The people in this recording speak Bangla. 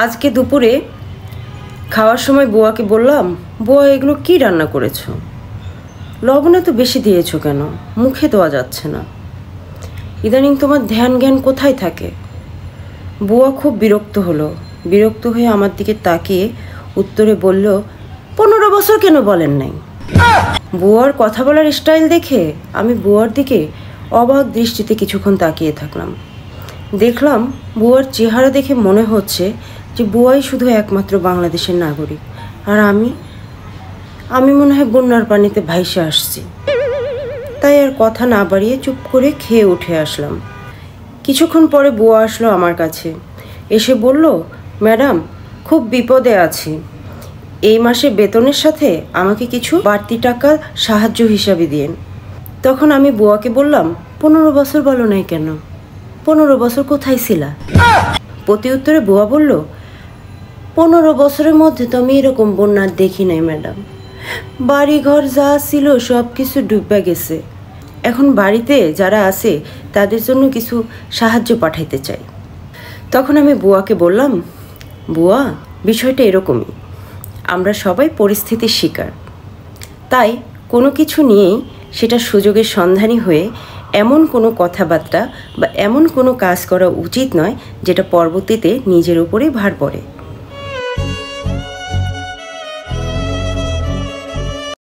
আজকে দুপুরে খাওয়ার সময় বুয়াকে বললাম, বুয়া এগুলো কি রান্না করেছো? লবণ এত বেশি দিয়েছো কেন? মুখে দেওয়া যাচ্ছে না। ইদানিং তোমার ধ্যান জ্ঞান কোথায় থাকে? বুয়া খুব বিরক্ত হলো। বিরক্ত হয়ে আমার দিকে তাকিয়ে উত্তরে বলল, 15 বছর কেন বলেন নাই? বুয়ার কথা বলার স্টাইল দেখে আমি বুয়ার দিকে অবাক দৃষ্টিতে কিছুক্ষণ তাকিয়ে থাকলাম। দেখলাম বুয়ার চেহারা দেখে মনে হচ্ছে যে বুয়াই শুধু একমাত্র বাংলাদেশের নাগরিক, আর আমি মনে হয় বন্যার পানিতে ভাইসে আসছি। তাই আর কথা না বাড়িয়ে চুপ করে খেয়ে উঠে আসলাম। কিছুক্ষণ পরে বুয়া আসলো আমার কাছে, এসে বলল, ম্যাডাম খুব বিপদে আছি, এই মাসে বেতনের সাথে আমাকে কিছু বাড়তি টাকা সাহায্য হিসাবে দিন। তখন আমি বুয়াকে বললাম, 15 বছর বলো নাই কেন? 15 বছর কোথায় ছিলা? প্রতি উত্তরে বুয়া বলল, 15 বছরের মধ্যে তো আমি এরকম বন্যার দেখি নাই ম্যাডাম। বাড়িঘর যা ছিল সব কিছু ডুবে গেছে। এখন বাড়িতে যারা আছে তাদের জন্য কিছু সাহায্য পাঠাইতে চাই। তখন আমি বুয়াকে বললাম, বুয়া বিষয়টা এরকমই, আমরা সবাই পরিস্থিতির শিকার, তাই কোনো কিছু নিয়েই সেটা সুযোগের সন্ধানী হয়ে এমন কোনো কথাবার্তা বা এমন কোনো কাজ করা উচিত নয় যেটা পরবর্তীতে নিজের উপরেই ভার পড়ে।